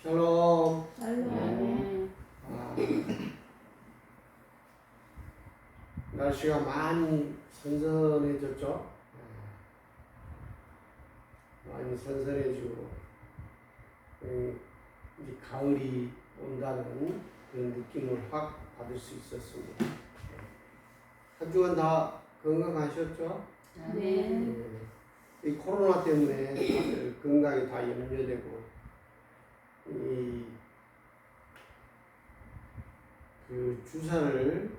샬롬. 샬롬. 날씨가 많이 선선해졌죠? 많이 선선해지고 이제 가을이 온다는 그런 느낌을 확 받을 수 있었습니다. 한 주간 다 건강하셨죠? 네. 이 코로나 때문에 다들 건강이 다 염려되고 그 주사를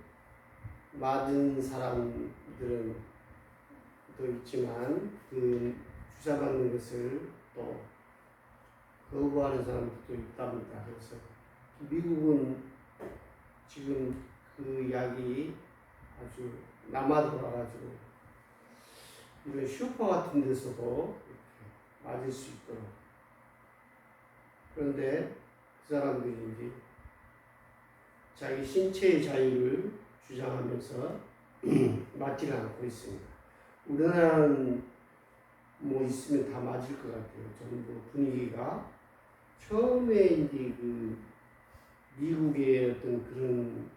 맞은 사람들은 또 있지만 그 주사 맞는 것을 또 거부하는 사람들도 있답니다. 그래서 미국은 지금 그 약이 아주 남아 돌아가지고 이런 슈퍼 같은 데서도 이렇게 맞을 수 있도록. 그런데 그 사람들이 이제 자기 신체의 자유를 주장하면서 맞지 않고 있습니다. 우리나라는 뭐 있으면 다 맞을 것 같아요. 전부 분위기가 처음에 이제 그 미국의 어떤 그런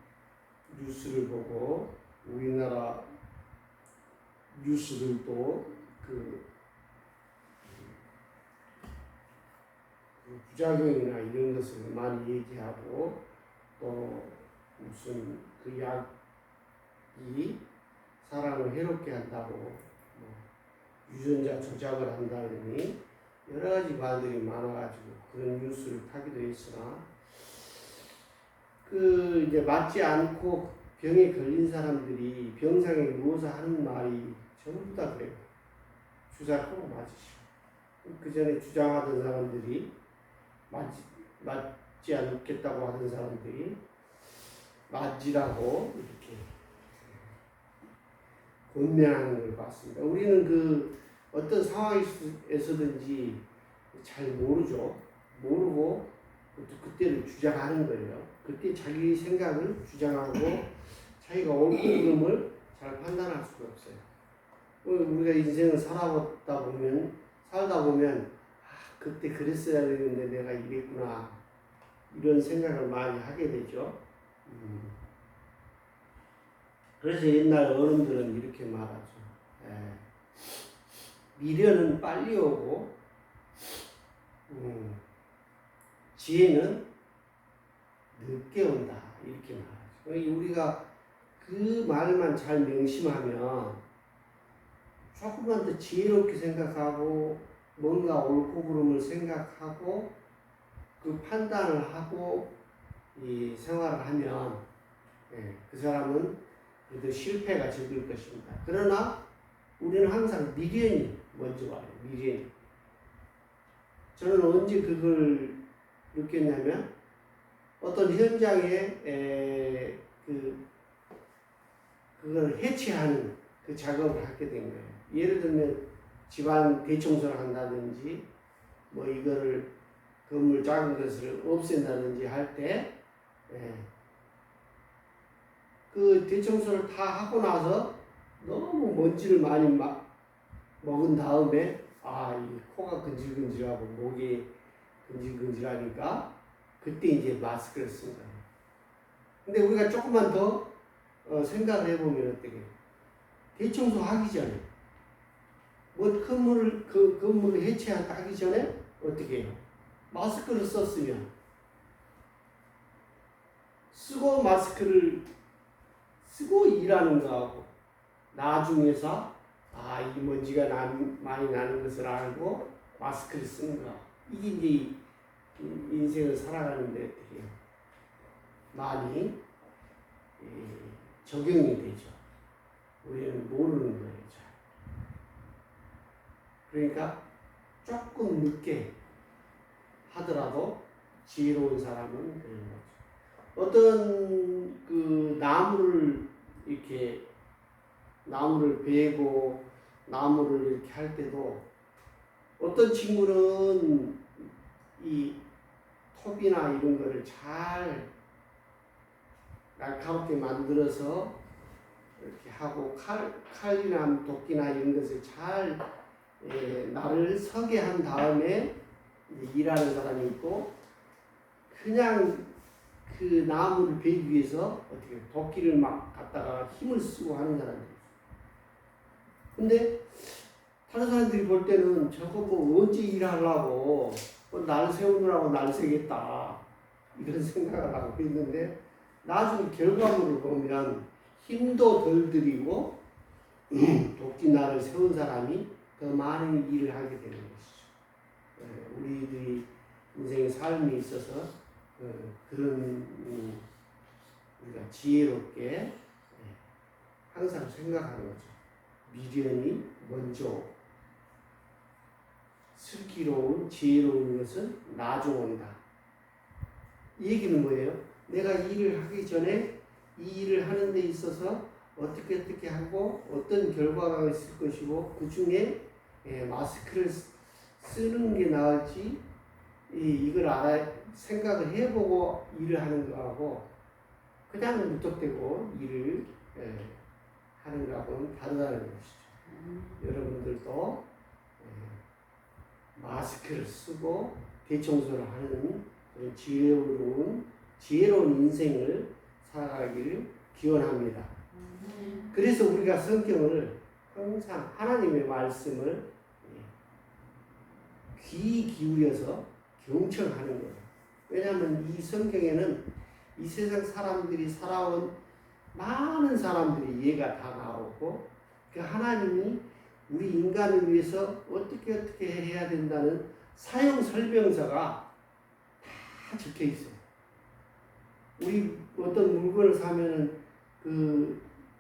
뉴스를 보고 우리나라 뉴스들도 그 부작용이나 이런 것을 많이 얘기하고 또 무슨 그 약이 사람을 해롭게 한다고 뭐 유전자 조작을 한다느니 여러 가지 말들이 많아가지고 그런 뉴스를 타기도 했으나 그 이제 맞지 않고 병에 걸린 사람들이 병상에 누워서 하는 말이 전부 다 그래요. 주사를 꼭 맞으시오. 그 전에 주장하던 사람들이 맞지 않겠다고 하던 사람들이 맞으라고 이렇게 권면하는 걸 봤습니다. 우리는 그 어떤 상황에서든지 잘 모르죠. 모르고 그때를 주장하는 거예요. 그때 자기 생각을 주장하고 자기가 옳고 그름을 잘 판단할 수가 없어요. 우리가 인생을 살다 보면 그때 그랬어야 되는데 내가 이랬구나 이런 생각을 많이 하게 되죠. 그래서 옛날 어른들은 이렇게 말하죠. 미련은 빨리 오고 지혜는 늦게 온다 이렇게 말하죠. 우리가 그 말만 잘 명심하면 조금만 더 지혜롭게 생각하고 뭔가 옳고 그름을 생각하고 그 판단을 하고 이 생활을 하면 그 사람은 그래도 실패가 적을 것입니다. 그러나 우리는 항상 미련이 먼저 와요. 미련이. 저는 언제 그걸 느꼈냐면 어떤 현장에 그걸 해체하는 그 작업을 하게 된 거예요. 예를 들면 집안 대청소를 한다든지 뭐 이거를 건물 작은 것을 없앤다든지 할 때 그 대청소를 다 하고 나서 너무 먼지를 많이 먹은 다음에 이 코가 근질근질하고 목이 근질근질하니까 그때 이제 마스크를 쓴 거예요. 근데 우리가 조금만 더 생각을 해보면 어떻게 대청소 하기 전에 뭐 건물을 해체하기 전에 어떻게 해요? 마스크를 썼으면 쓰고 마스크를 쓰고 일하는 거하고 나중에서 이 먼지가 많이 나는 것을 알고 마스크를 쓰는 거 이게 이제 인생을 살아가는데 어떻게 해요? 많이 적용이 되죠. 우리는 모르는 거예요. 잘. 그러니까 조금 늦게 하더라도 지혜로운 사람은 그런 거죠. 어떤 그 나무를 베고 나무를 이렇게 할 때도 어떤 친구는 이 톱이나 이런 거를 잘 날카롭게 만들어서 이렇게 하고 칼이나 도끼나 이런 것을 잘 날을 서게 한 다음에 일하는 사람이 있고 그냥 그 나무를 베기 위해서 어떻게 도끼를 막 갖다가 힘을 쓰고 하는 사람들이 있어요. 근데 다른 사람들이 볼 때는 저거 뭐 언제 일하려고 날 세우느라고 날 세겠다 이런 생각을 하고 있는데 나중에 결과물을 보면 힘도 덜 들이고 도끼 날을 세운 사람이 더 많은 일을 하게 되는 것이죠. 우리들이 인생의 삶에 있어서 그런 우리가 지혜롭게 항상 생각하는 거죠. 미련이 먼저 슬기로운 지혜로운 것은 나중 온다. 이 얘기는 뭐예요? 내가 일을 하기 전에 이 일을 하는 데 있어서 어떻게 하고 어떤 결과가 있을 것이고 그 중에 마스크를 쓰는 게 나을지 이걸 생각을 해보고 일을 하는 거하고 그냥 무턱대고 일을 하는 거하고는 다르다는 것이죠. 여러분들도 마스크를 쓰고 대청소를 하는 그런 지혜로운 인생을 살아가기를 기원합니다. 그래서 우리가 성경을 항상 하나님의 말씀을 귀 기울여서 경청하는 거예요. 왜냐하면 이 성경에는 이 세상 사람들이 살아온 많은 사람들이 이해가 다 나오고 그 하나님이 우리 인간을 위해서 어떻게 해야 된다는 사용 설명서가 다 적혀 있어요. 우리 어떤 물건을 사면은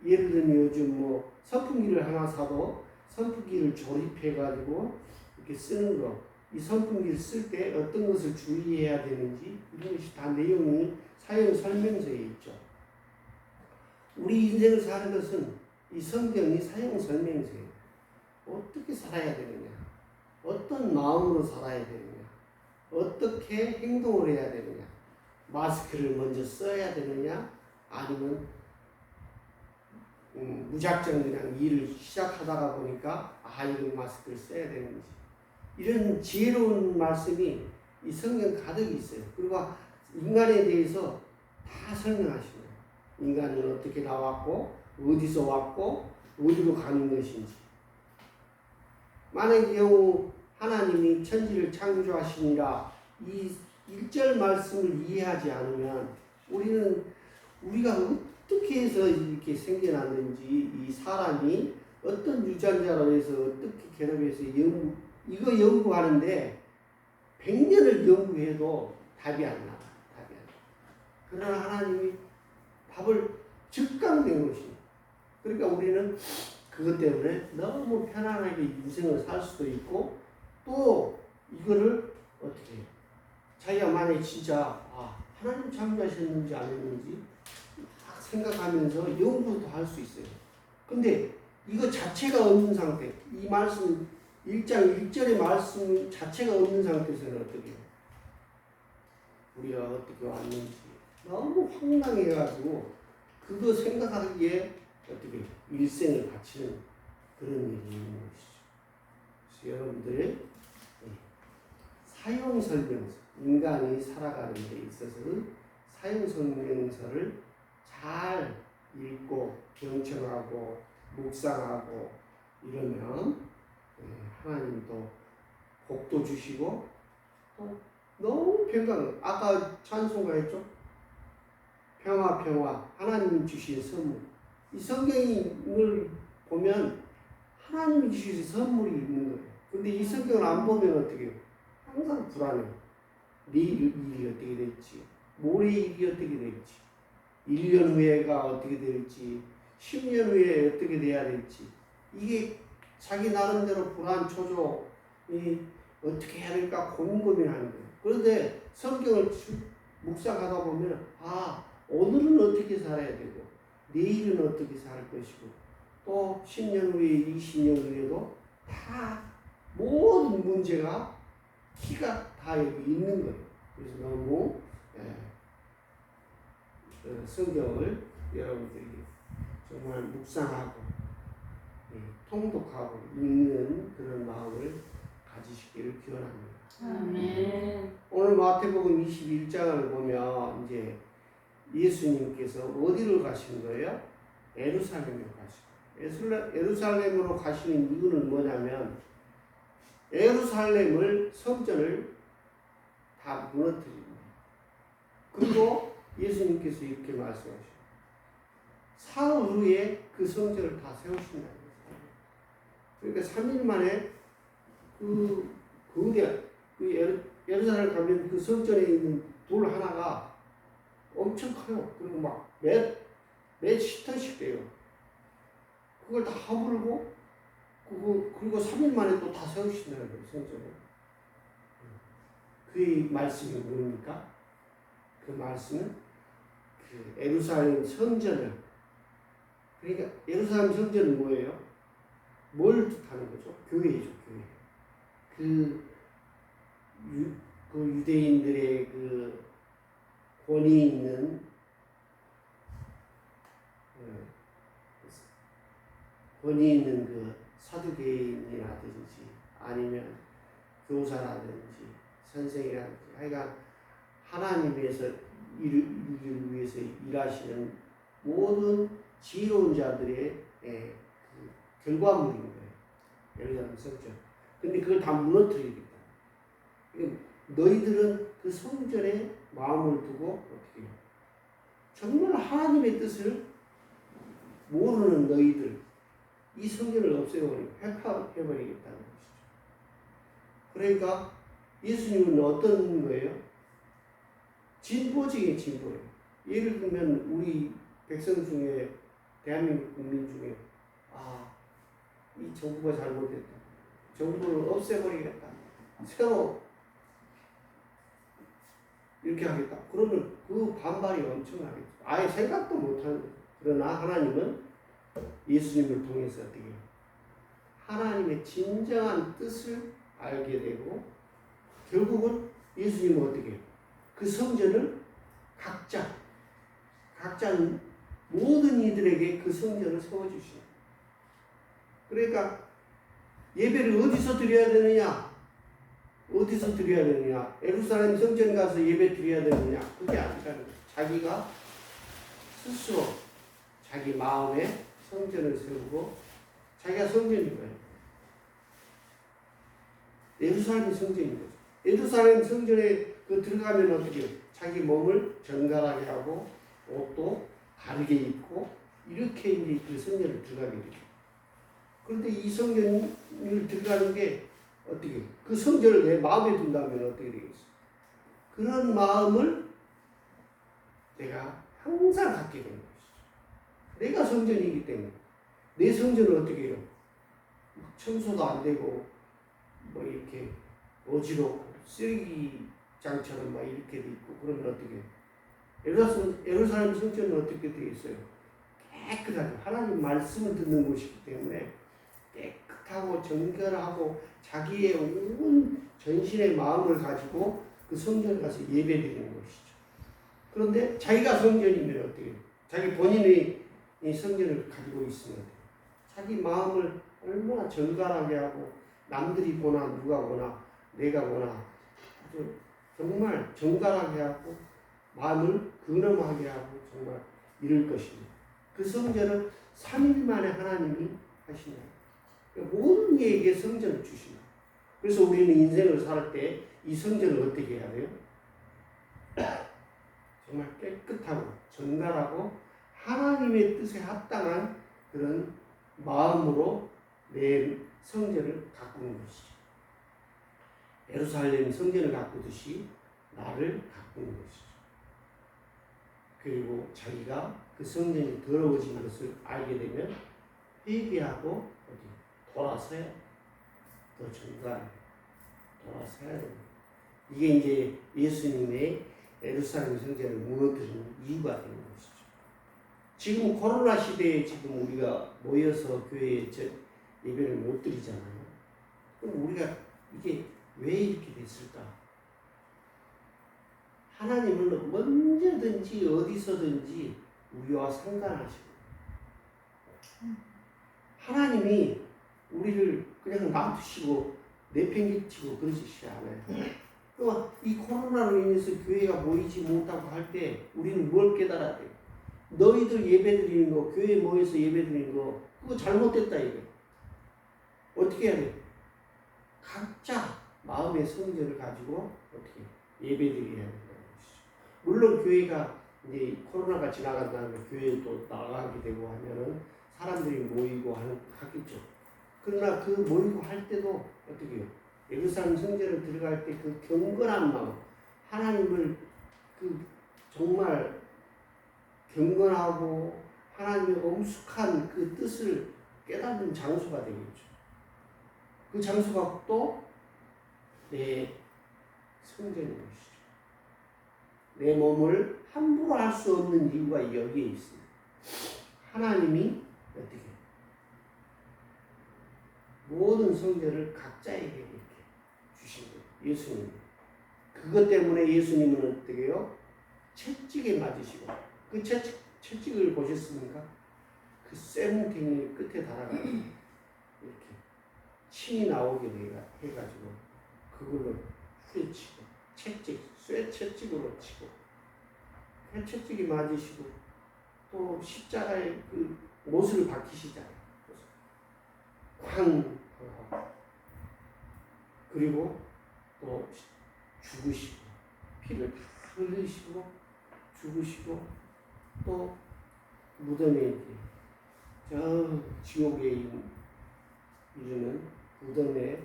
예를 들면 요즘 뭐 선풍기를 하나 사도 선풍기를 조립해 가지고 이렇게 쓰는 거, 이 선풍기를 쓸 때 어떤 것을 주의해야 되는지 이런 것이 다 내용이 사용 설명서에 있죠. 우리 인생을 사는 것은 이 성경이 사용 설명서예요. 어떻게 살아야 되느냐, 어떤 마음으로 살아야 되느냐, 어떻게 행동을 해야 되느냐, 마스크를 먼저 써야 되느냐, 아니면 무작정 그냥 일을 시작하다가 보니까 이런 마스크를 써야 되는지 이런 지혜로운 말씀이 이 성경 가득 있어요. 그리고 인간에 대해서 다 설명하십니다. 인간은 어떻게 나왔고 어디서 왔고 어디로 가는 것인지. 만약의 경우 하나님이 천지를 창조하시니라 이 1절 말씀을 이해하지 않으면 우리가 어떻게 해서 이렇게 생겨났는지 이 사람이 어떤 유전자로 해서 어떻게 결합해서 이거 연구하는데 100년을 연구해도 답이 안 나와. 그러나 하나님이 답을 즉강된 것입니다. 그러니까 우리는 그것 때문에 너무 편안하게 인생을 살 수도 있고 또 이거를 어떻게 해요? 자기가 만약에 진짜 하나님 창조하셨는지 안 했는지 생각하면서 연구도 할 수 있어요. 근데 이거 자체가 없는 상태, 이 말씀 1장 1절의 말씀 자체가 없는 상태에서는 어떻게 해요? 우리가 어떻게 왔는지 너무 황당해가지고 그거 생각하기에 어떻게 일생을 바치는 그런 일이 있는 것이죠. 그래서 여러분들의 사용 설명서, 인간이 살아가는 데 있어서는 사용 설명서를 잘 읽고 경청하고 묵상하고 이러면 하나님도 복도 주시고 너무 평강. 아까 찬송가 했죠? 평화 하나님이 주신 선물. 이 성경을 보면 하나님이 주신 선물이 있는 거예요. 근데 이 성경을 안 보면 어떻게 해요? 항상 불안해요. 내일 일이 어떻게 될지, 모레 일이 어떻게 될지, 1년 후에가 어떻게 될지, 10년 후에 어떻게 돼야 될지, 이게 자기 나름대로 불안, 초조, 어떻게 해야 될까 고민하는 거예요. 그런데 성경을 묵상하다 보면 오늘은 어떻게 살아야 되고 내일은 어떻게 살 것이고 또 10년 후에 20년 후에도 다 모든 문제가 키가 다 여기 있는 거예요. 그래서 너무 성경을 여러분들이 정말 묵상하고 통독하고 읽는 그런 마음을 가지시기를 기원합니다. 아멘. 오늘 마태복음 21장을 보면 이제 예수님께서 어디로 가신 거예요? 예루살렘으로 가시고 예루살렘으로 가시는 이유는 뭐냐면 예루살렘을 성전을 다 무너뜨립니다. 그리고 예수님께서 이렇게 말씀하셔요. 사흘 후에 그 성전을 다 세우신다는 거예요. 그러니까 3일 만에 그 예루살렘 가면 그 성전에 있는 돌 하나가 엄청 커요. 그리고 막 몇 10톤씩 돼요. 그걸 다 허물고 그리고 3일 만에 또 다 세우신다는 거예요. 성전을. 그 말씀이 뭡니까? 그 말씀은 그 예루살렘 성전을, 그러니까 예루살렘 성전은 뭐예요? 뭘 뜻하는 거죠? 교회죠, 교회. 그 유대인들의 그 권위 있는 그 사두개인이라든지 아니면 교사라든지 선생이라든지 하여간 하나님에서 이루기 위해서 일하시는 모든 지혜로운 자들의 그 결과물인 거예요. 예루살렘 성전. 근데 그걸 다 무너뜨리겠다. 너희들은 그 성전에 마음을 두고 어떻게 해요? 정말 하나님의 뜻을 모르는 너희들, 이 성전을 없애버리고 회파해버리겠다는 것이죠. 그러니까 예수님은 어떤 거예요? 진보적인 진보예요. 예를 들면 우리 백성 중에, 대한민국 국민 중에 이 정부가 잘못됐다. 정부를 없애버리겠다. 새로 이렇게 하겠다. 그러면 그 반발이 엄청나겠죠. 아예 생각도 못하는 거죠. 그러나 하나님은 예수님을 통해서 어떻게 해요? 하나님의 진정한 뜻을 알게 되고 결국은 예수님은 어떻게 해요? 그 성전을 각자 모든 이들에게 그 성전을 세워주시는. 그러니까 예배를 어디서 드려야 되느냐? 어디서 드려야 되느냐? 예루살렘 성전 가서 예배 드려야 되느냐? 그게 아니라는 거예요. 자기가 스스로 자기 마음에 성전을 세우고 자기가 성전인 거예요. 예루살렘 성전인 거죠. 예루살렘 성전에 들어가면 어떻게 해요? 자기 몸을 정갈하게 하고 옷도 다르게 입고 이렇게 이제 그 성전을 들어가게 되죠. 그런데 이 성전을 들어가는 게 어떻게 그 성전을 내 마음에 둔다면 어떻게 되겠어? 그런 마음을 내가 항상 갖게 되는 것이죠. 내가 성전이기 때문에 내 성전을 어떻게 해요? 청소도 안 되고 뭐 이렇게 어지럽고 쓰레기장처럼 막 이렇게 돼 있고 그러면 어떻게 해요? 예루살렘 성전은 어떻게 되어 있어요? 깨끗하죠. 하나님 말씀을 듣는 곳이기 때문에 깨끗하고 정결하고 자기의 온 전신의 마음을 가지고 그 성전에 가서 예배드리는 것이죠. 그런데 자기가 성전이면 어떻게 해요? 자기 본인의 이 성전을 가지고 있으면 자기 마음을 얼마나 정갈하게 하고 남들이 보나 누가 보나 내가 보나 아주 정말 정갈하게 하고 마음을 근엄하게 하고 정말 이럴 것입니다. 그 성전은 3일 만에 하나님이 하신다. 모든 이에게 성전을 주신다. 그래서 우리는 인생을 살 때 이 성전을 어떻게 해야 돼요? 정말 깨끗하고 정갈하고 하나님의 뜻에 합당한 그런 마음으로 내 성전을 가꾸는 것이죠. 예루살렘 성전을 가꾸듯이 나를 가꾸는 것이죠. 그리고 자기가 그 성전이 더러워진 것을 알게 되면 회개하고 돌아서야 더 정갈하게 돌아서야 됩니다. 이게 이제 예수님의 예루살렘 성전을 무너뜨리는 이유가 되는 것이죠. 지금 코로나 시대에 지금 우리가 모여서 교회에 예배를 못 드리잖아요. 그럼 우리가 이게 왜 이렇게 됐을까? 하나님은 언제든지 어디서든지 우리와 상관하시고 하나님이 우리를 그냥 놔두시고 내팽개치고 그러지 않아요. 또 이 코로나로 인해서 교회가 모이지 못하고 할 때 우리는 뭘 깨달아야 돼요? 너희들 예배드리는 거, 교회 모여서 예배드리는 거, 그거 잘못됐다 이거. 어떻게 해야 돼? 각자 마음의 성전을 가지고 어떻게 예배드려야 된다는 것이죠. 물론 교회가 이제 코로나가 지나간 다음에 교회에 또 나가게 되고 하면은 사람들이 모이고 하겠죠. 그러나 그 모이고 할 때도 어떻게 해요? 예루살렘 성전을 들어갈 때 그 경건한 마음, 하나님을 그 정말 경건하고 하나님의 엄숙한 그 뜻을 깨닫는 장소가 되겠죠. 그 장소가 또 내 성전인 것이죠. 내 몸을 함부로 할 수 없는 이유가 여기에 있습니다. 하나님이 어떻게 모든 성전을 각자에게 이렇게 주신 거예요. 예수님. 그것 때문에 예수님은 어떻게 해요? 채찍에 맞으시고, 그 채찍을 보셨습니까? 그 쇠뭉탱이 끝에 달아가지고 이렇게 침이 나오게 해가지고 그걸로 후려치고 쇠채찍으로 치고 채찍이 맞으시고 또 십자가에 그 못을 박히시잖아요. 쾅 그리고 또 죽으시고 피를 다 흘리시고 죽으시고 또 무덤에 이제 저 지옥에 이르는 무덤에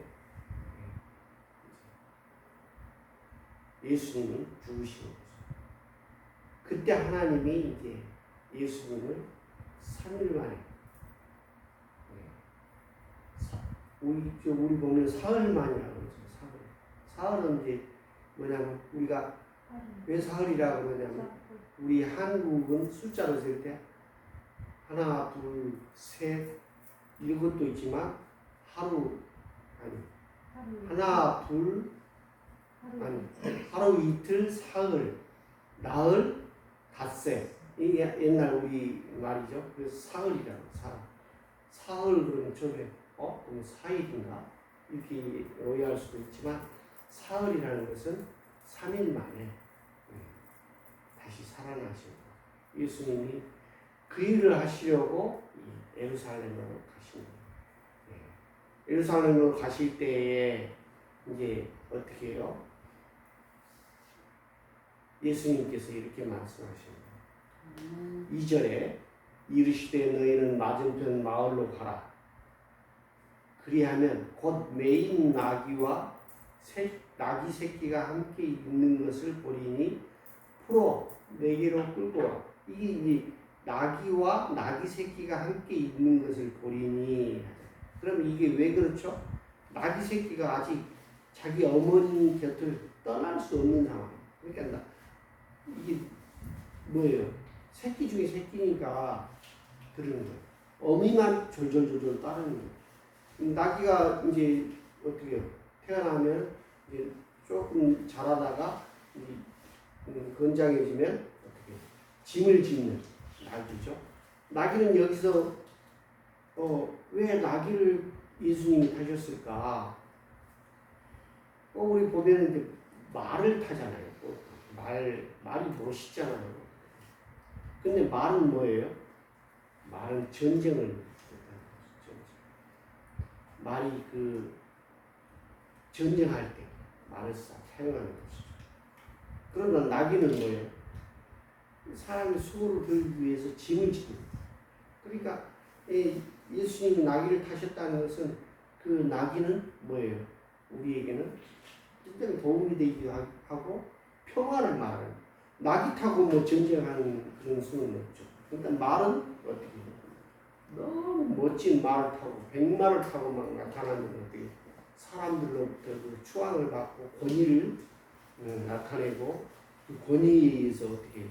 예수님이 죽으신 거죠. 그때 하나님이 이제 예수님을 3일 만에 우리 보면 사흘 만이라고 그러죠. 사흘은 이제 뭐냐면 우리가 왜 사흘이라고 그러냐면 우리 한국은 숫자로 셀 때 하나, 둘, 셋, 일곱도 있지만 하루 하나, 둘 하루 이틀, 사흘, 나흘, 닷새 이게 옛날 우리 말이죠. 그래서 사흘이라고 사흘 그러면 처음에 그럼 4일인가 이렇게 오해할 수도 있지만 사흘이라는 것은 3일 만에 다시 살아나신 거. 예수님이 그 일을 하시려고 예루살렘으로 가신 거예요. 예루살렘으로 가실 때에 이제 어떻게 해요? 예수님께서 이렇게 말씀하십니다. 2절에 이르시되 너희는 맞은편 마을로 가라. 그리하면 곧 매인 나귀와 나귀 새끼가 함께 있는 것을 보리니 풀어 내게로 끌고 와. 이게 이제 나귀와 나귀 새끼가 함께 있는 것을 보리니. 그럼 이게 왜 그렇죠? 나귀 새끼가 아직 자기 어머니 곁을 떠날 수 없는 상황. 그러니까 이게 뭐예요? 새끼 중에 새끼니까 그러는 거예요. 어미만 졸졸졸졸 따르는 거예요. 나귀가 이제 어떻게 해요? 태어나면 이제 조금 자라다가 건장해지면 어떻게 해요? 짐을 짓는 나귀죠. 나귀는 여기서 왜 나귀를 예수님이 타셨을까? 우리 보면 이제 말을 타잖아요. 말이 멋있잖아요. 근데 말은 뭐예요? 말은 전쟁을 뜻하는 거죠. 말이 그 전쟁할 때 말을 사용하는 것이죠. 그러나 나귀는 뭐예요? 사람이 수고를 들기 위해서 짐을 지고. 그러니까 예수님이 나귀를 타셨다는 것은 그 나귀는 뭐예요? 우리에게는 일단 도움이 되기도 하고 평화를 말하는. 나귀 타고 뭐 전쟁하는 그런 수는 없죠. 일단 말은 어떻게 해요? 너무 멋진 말을 타고 백마를 타고 막 나타나는 어떻게 사람들로부터 그 추앙을 받고 권위를 나타내고 그 권위에서 어떻게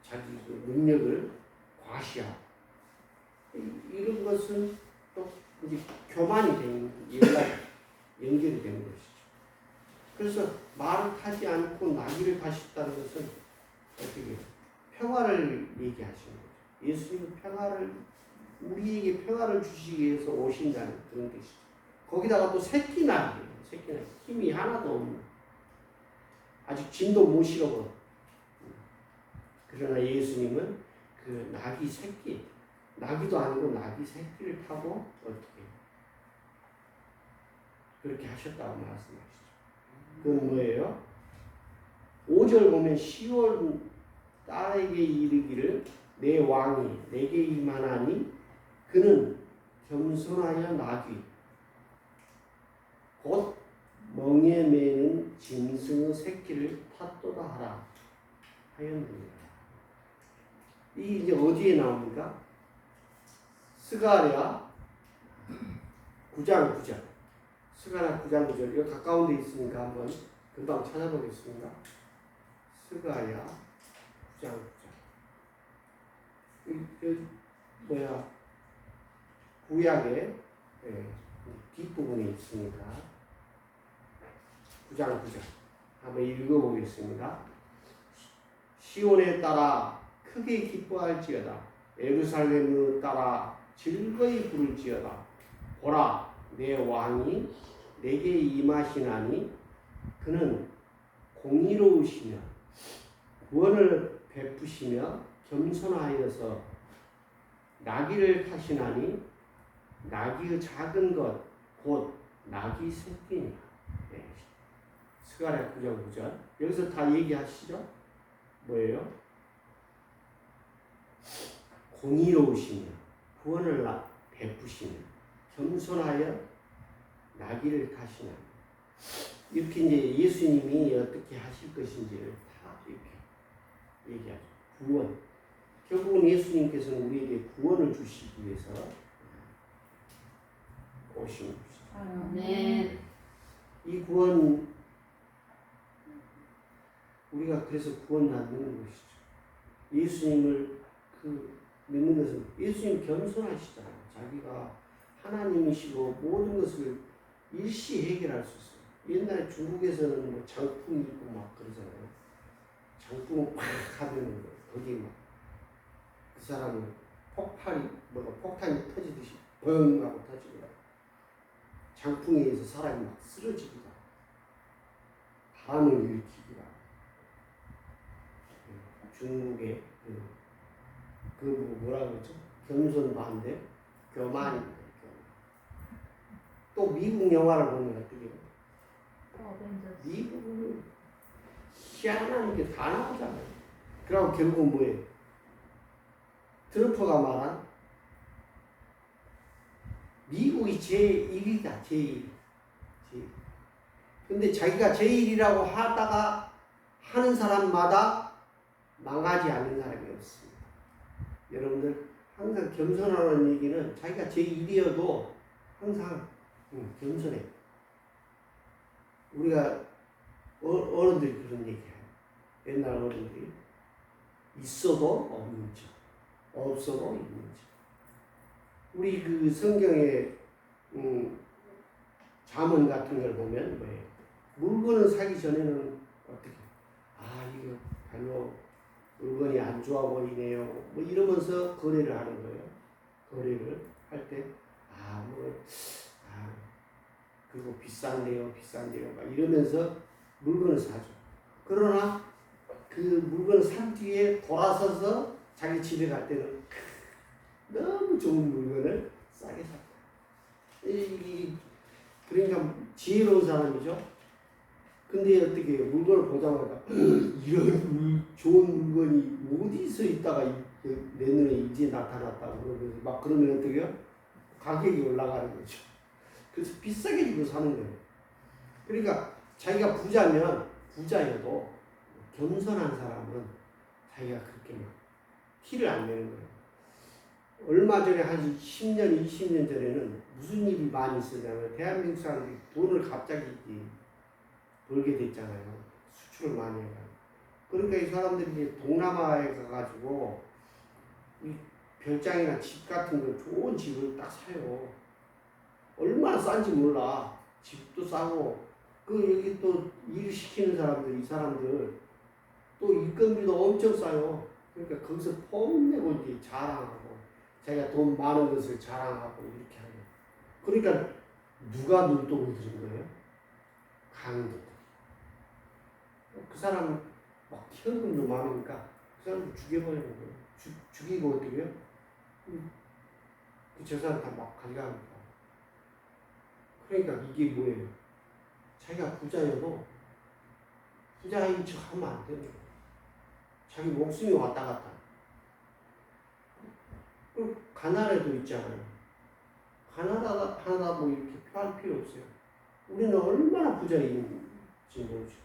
자기 그 능력을 과시하고 이런 것은 또 이제 교만이 되는 연결이 되는 것이죠. 그래서 말을 타지 않고 나귀를 타셨다는 것은 어떻게 평화를 얘기하시는 거죠. 예수님은 우리에게 평화를 주시기 위해서 오신다는 그런 뜻이죠. 거기다가 또 새끼 낙이에요. 새끼 낙. 힘이 하나도 없는. 아직 진도 못 실어본. 그러나 예수님은 그 낙이 새끼, 낙이도 아니고 낙이 새끼를 타고 어떻게 그렇게 하셨다고 말씀하시죠. 그건 뭐예요? 5절 보면 시온 딸에게 이르기를 내 왕이 내게 임하나니 그는 겸손하여 낙이 곧 멍에 매는 짐승의 새끼를 탔도다 하라 하였느니라. 이 이제 어디에 나옵니까? 스가랴 9장 9절. 스가랴 9장 9절. 이거 가까운 데 있으니까 한번 금방 찾아보겠습니다. 스가랴 9장 9절. 뭐야? 구약의 뒷부분에 있으니까 9장 9절. 한번 읽어보겠습니다. 시온에 따라 크게 기뻐할지어다. 예루살렘을 따라 즐거이 부를지어다. 보라, 내 왕이 내게 임하시나니 그는 공의로우시며 구원을 베푸시며 겸손하여서 나귀를 타시나니 나귀의 작은 것 곧 나귀 새끼니라. 네. 스가랴 9장 9절. 여기서 다 얘기하시죠? 뭐예요? 공의로우시며 구원을 베푸시며 겸손하여 나귀를 타시나. 이렇게 이제 예수님이 어떻게 하실 것인지를 다 이렇게 얘기하죠. 구원. 결국은 예수님께서는 우리에게 구원을 주시기 위해서 오신 것이죠. 네. 이 구원, 우리가 그래서 구원 받는 것이죠. 예수님을 믿는 것은 예수님 겸손하시잖아요. 자기가 하나님이시고 모든 것을 일시 해결할 수 있어요. 옛날에 중국에서는 뭐 장풍이 있고 막 그러잖아요. 장풍을 팍 하면 거기 막 그 사람은 폭탄이 터지듯이 뻥 하고 터지고 장풍에 의해서 사람이 막 쓰러지기도 하고 바람을 일으키기도 하고 중국의 뭐라 그러죠? 겸손 반대 교만입니다. 또 미국 영화를 보면 어떻게 해요? 미국은 희한한 게 다 나오잖아요. 그리고 결국 뭐예요? 트럼프가 말한 미국이 제1이다. 제1. 근데 자기가 제1이라고 하다가 하는 사람마다 망하지 않는 사람이 없습니다. 여러분들 항상 겸손하라는 얘기는 자기가 제1이어도 항상 겸손해. 우리가 어른들이 그런 얘기해요. 옛날 어른들이 있어도 없는 척, 없어도 있는 척. 우리 그 성경에 잠언 같은 걸 보면 뭐예요? 물건을 사기 전에는 어떻게? 이거 별로 물건이 안 좋아 보이네요. 뭐 이러면서 거래를 하는 거예요. 거래를 할 때, 그거 비싼데요. 막 이러면서 물건을 사죠. 그러나 그 물건을 산 뒤에 돌아서서 자기 집에 갈 때는 너무 좋은 물건을 싸게 샀다. 그러니까 지혜로운 사람이죠. 근데 어떻게 해요? 물건을 보자마자 이런 좋은 물건이 어디서 있다가 내 눈에 이제 나타났다고 그러면서 막 그러면 어떻게 해요? 가격이 올라가는 거죠. 그래서 비싸게 주고 사는 거예요. 그러니까 자기가 부자여도 겸손한 사람은 자기가 그렇게 막 티를 안 내는 거예요. 얼마 전에 한 10년, 20년 전에는 무슨 일이 많이 있었냐면 대한민국 사람들이 돈을 갑자기 벌게 됐잖아요. 수출을 많이 해가지고. 그러니까 이 사람들이 동남아에 가가지고 이 별장이나 집 같은 거 좋은 집을 딱 사요. 얼마나 싼지 몰라. 집도 싸고 여기 또 일 시키는 사람들, 이 사람들 또 인건비도 엄청 싸요. 그러니까 거기서 폼내고 이제 자랑하고 자기가 돈 많은 것을 자랑하고 이렇게 하고. 그러니까 누가 눈독을 들인 거예요? 강도. 그 사람 막 현금도 많으니까 그 사람 죽여버리는 거예요. 죽이고 어떻게 해요? 그 재산 다 막 가져갑니다. 그러니까 이게 뭐예요? 자기가 부자여도 부자인 척 하면 안 돼요. 자기 목숨이 왔다 갔다. 가난해도 있잖아요. 가난하다 뭐 이렇게 표할 필요 없어요. 우리는 얼마나 부자인지 모르죠.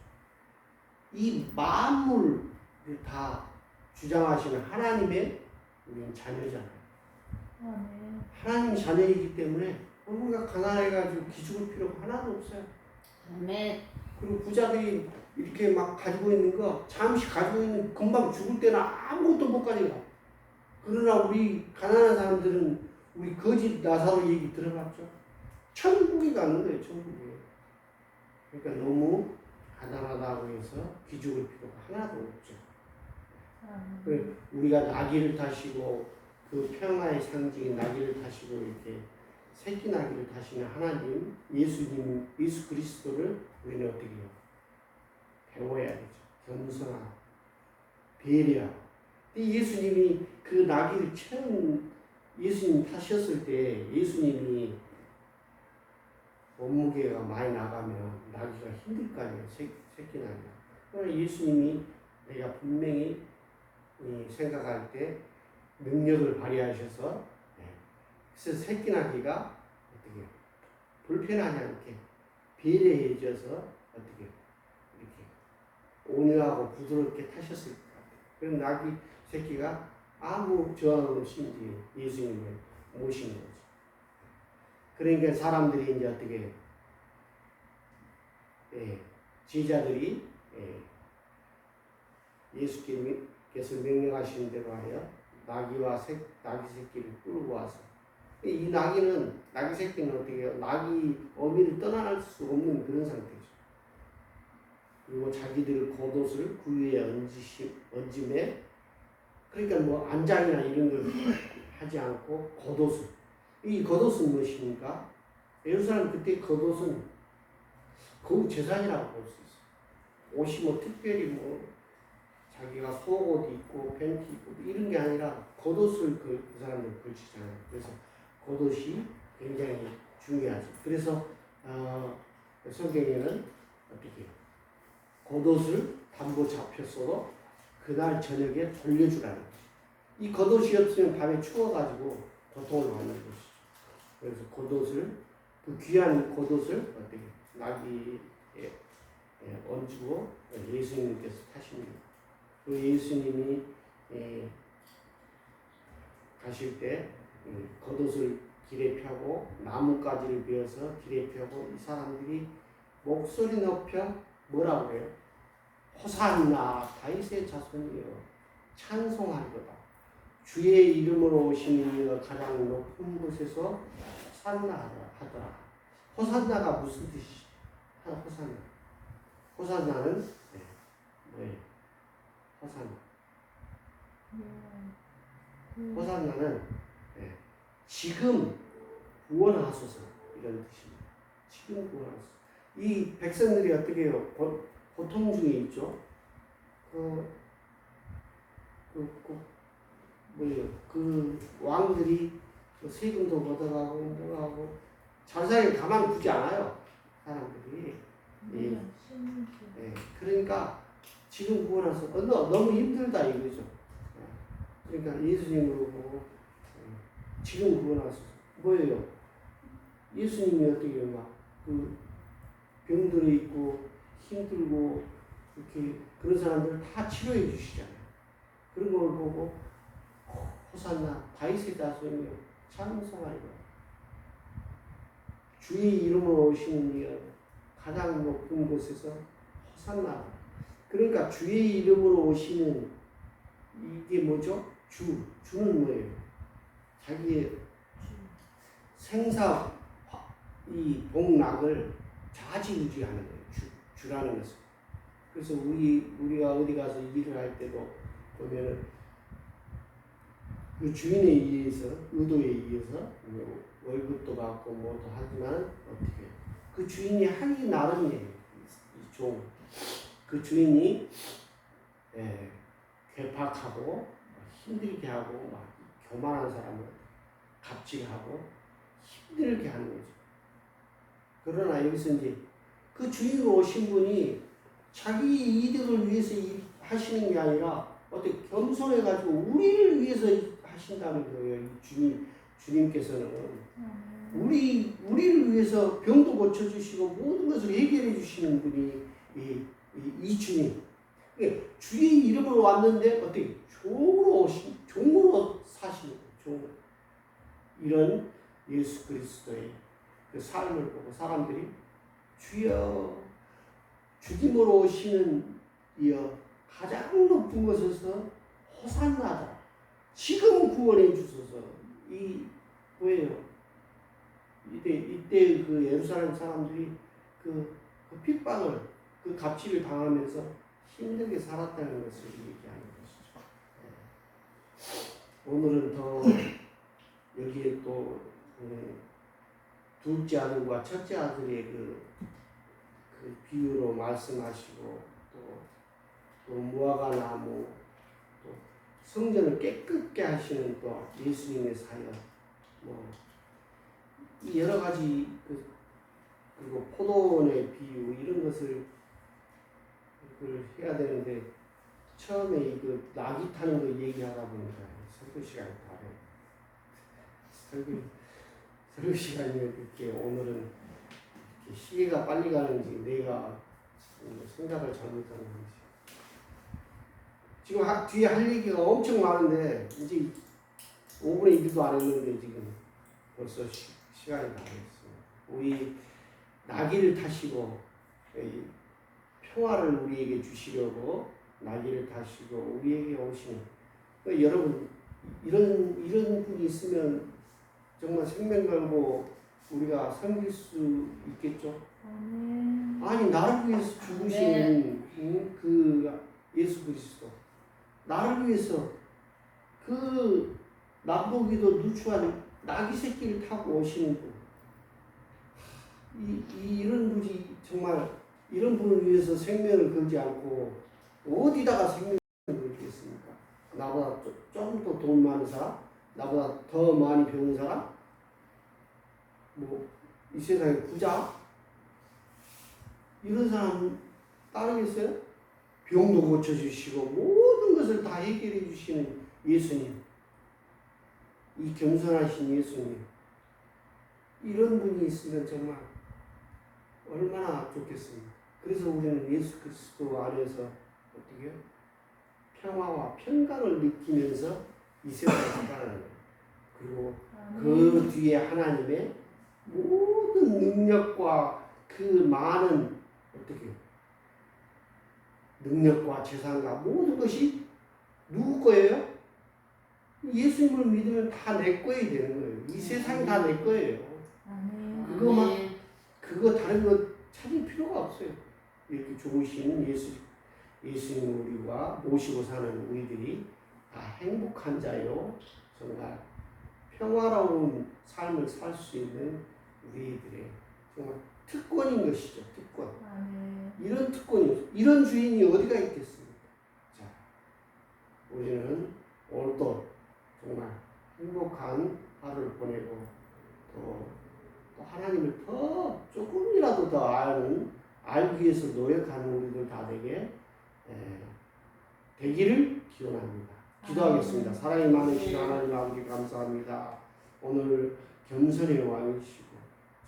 이 만물을 다 주장하시는 하나님의 우리는 자녀잖아요. 하나님 자녀이기 때문에 우리가 가난해가지고 기죽을 필요가 하나도 없어요. 아멘. 그리고 부자들이 이렇게 막 가지고 있는 거 잠시 가지고 있는 금방 죽을 때는 아무것도 못 가져가. 그러나 우리 가난한 사람들은 우리 거짓 나사로 얘기 들어봤죠? 천국에 가는 거예요. 천국에. 그러니까 너무 가난하다고 해서 기죽을 필요가 하나도 없죠. 우리가 나귀를 타시고 그 평화의 상징인 나귀를 타시고 이렇게 새끼 나귀를 타시는 하나님, 예수님, 예수 그리스도를 우리는 어떻게 해요? 배워야 되죠. 겸손하고 배려하고. 예수님이 그 나귀를 처음 예수님 타셨을 때 예수님이 몸무게가 많이 나가면 나귀가 힘들 거 아니에요. 새끼 나귀가. 그러나 예수님이 내가 분명히 생각할 때 능력을 발휘하셔서 그래서 새끼 나귀가 어떻게 불편하지 않게 배려해줘서 어떻게 이렇게 온유하고 부드럽게 타셨을 것 같아요. 그럼 나귀 새끼가 아무 저항 없이 이제 예수님을 모신 거죠. 그러니까 사람들이 이제 어떻게 제자들이 예수께서 명령하신 대로 하여 나귀 새끼를 끌고 와서 이 나귀 새끼는 어떻게 해요? 나귀 어미를 떠날 수 없는 그런 상태죠. 그리고 자기들 겉옷을 그 위에 얹음에 그러니까 뭐 안장이나 이런 걸 하지 않고 겉옷을 이 겉옷은 무엇입니까? 예루살렘 그때 겉옷은 거의 재산이라고 볼 수 있어요. 옷이 뭐 특별히 뭐 자기가 속옷 입고 팬티 입고 이런 게 아니라 겉옷을 그 사람들 걸치잖아요. 그래서 겉옷이 굉장히 중요하죠. 그래서 성경에는 어떻게 겉옷을 담보 잡혔어도 그날 저녁에 돌려주라는 거죠. 이 겉옷이 없으면 밤에 추워가지고 고통을 받는 것이죠. 그래서 겉옷을 그 귀한 겉옷을 어떻게 나귀에 얹고 예수님께서 타십니다. 그 예수님이 가실 때 겉옷을 길에 펴고 나뭇가지를 베어서 길에 펴고 이 사람들이 목소리 높여 뭐라고 해요? 호산나 다윗의 자손이여 찬송하리로다. 주의 이름으로 오시는 이가 가장 높은 곳에서 호산나 하더라. 호산나가 무슨 뜻이지? 호산나는 뭐예요? 호산나는 지금 구원하소서 이런 뜻입니다. 지금 구원하소서. 이 백성들이 어떻게 해요? 고통 중에 있죠. 그 왕들이 세금도 걷어가고 뭐하고 잘 살기 가만히 두지 않아요. 사람들이. 그러니까 지금 구원하소서. 너무 힘들다 이거죠. 그러니까 예수님으로 보고 지금 구원하소서. 뭐예요? 예수님이 어떻게 막 그 병들어 있고 힘들고 이렇게 그런 사람들을 다 치료해 주시잖아요. 그런 걸 보고 호산나 다윗의 자손이여 찬송하리라. 주의 이름으로 오시는 이여 가장 높은 곳에서 호산나. 그러니까 주의 이름으로 오시는 이게 뭐죠? 주는 뭐예요? 자기의 생사 이 복락을 좌지우지하는 거예요. 주라는 것은. 그래서 우리가 어디 가서 일을 할 때도 보면은 그 주인에 의해서 의도에 의해서 뭐 월급도 받고 뭐도 하지만 어떻게 그 주인이 하기 나름이에요. 이 종. 그 주인이 괴팍하고 힘들게 하고 막 교만한 사람을 갑질하고 힘들게 하는 거죠. 그러나 여기서 이제 그 주인으로 오신 분이 자기 이득을 위해서 하시는 게 아니라 어떻게 겸손해가지고 우리를 위해서 하신다는 거예요. 이 주님께서는 우리를 위해서 병도 고쳐주시고 모든 것을 해결해 주시는 분이 이 주님. 그러니까 주의 이름으로 왔는데 어떻게 종으로 사시는 거예요. 종으로. 이런 예수 그리스도의 그 삶을 보고 사람들이 주여 죽임으로 오시는 이여 가장 높은 곳에서 호산나다. 지금 구원해 주소서. 이 뭐예요? 이때 그 예루살렘 사람들이 그 핍박을 그 갑질을 당하면서 힘들게 살았다는 것을 얘기하는 것이죠. 오늘은 더 여기에 또 둘째 아들과 첫째 아들의 그 비유로 말씀하시고 또 무화과 나무 또 성전을 깨끗게 하시는 또 예수님의 사역 뭐 여러 가지 그리고 포도원의 비유 이런 것을 해야 되는데 처음에 이거 낙이 타는 거 얘기하다 보니까 설교 시간이 다 돼. 설교 시간이 이렇게 오늘은 이렇게 시계가 빨리 가는지 내가 생각을 잘못한 건지 지금 뒤에 할 얘기가 엄청 많은데 이제 5분의 1도 안 했는데 지금 벌써 시간이 다 됐어요. 우리 나귀를 타시고 평화를 우리에게 주시려고 나귀를 타시고 우리에게 오시는 그러니까 여러분 이런 분이 있으면 정말 생명 걸고 우리가 섬길 수 있겠죠? 아니 나를 위해서 죽으시는 그 예수 그리스도 나를 위해서 그 나보기도 누추한 나귀 새끼를 타고 오시는 분 이런 분이 정말 이런 분을 위해서 생명을 걸지 않고 어디다가 생명을 걸겠습니까? 나보다 조금 더 돈 많은 사람? 나보다 더 많이 배운 사람? 뭐 이 세상에 부자? 이런 사람 따르겠어요? 병도 고쳐주시고 모든 것을 다 해결해 주시는 예수님 이 겸손하신 예수님 이런 분이 있으면 정말 얼마나 좋겠습니까? 그래서 우리는 예수 그리스도 안에서 어떻게 평화와 평강을 느끼면서 이 세상을 살아가는 거예요. 그리고 그 뒤에 하나님의 모든 능력과 그 많은 어떻게 능력과 재산과 모든 것이 누구 거예요? 예수님을 믿으면 다 내 거야 되는 거예요. 이 세상이 다 내 거예요. 그거 다른 거 찾을 필요가 없어요. 이렇게 좋으신 예수님 우리가 모시고 사는 우리들이 다 행복한 자요. 정말 평화로운 삶을 살 수 있는 우리들의 정말 특권인 것이죠. 특권. 이런 특권이 이런 주인이 어디가 있겠습니까? 자, 우리는 오늘도 정말 행복한 하루를 보내고 또 하나님을 더 조금이라도 더 알기 위해서 노력하는 우리들 다 되기를 기원합니다. 기도하겠습니다. 사랑이 많으신 하나님 아버지 감사합니다. 오늘 겸손의 왕이시고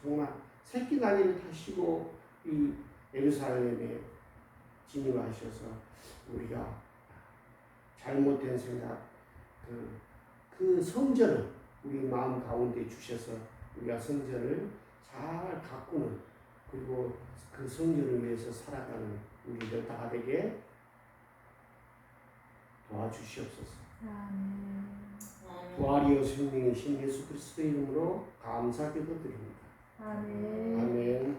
정말 새끼 나귀를 타시고 이 예루살렘에 진입하셔서 우리가 잘못된 생각 그 성전을 우리 마음 가운데 주셔서 우리가 성전을 잘 가꾸는 그리고 그 성전을 위해서 살아가는 우리들 다 되게 도와주시옵소서. 부활이요 생명이신 예수 그리스도의 이름으로 감사 기도드립니다. 아멘.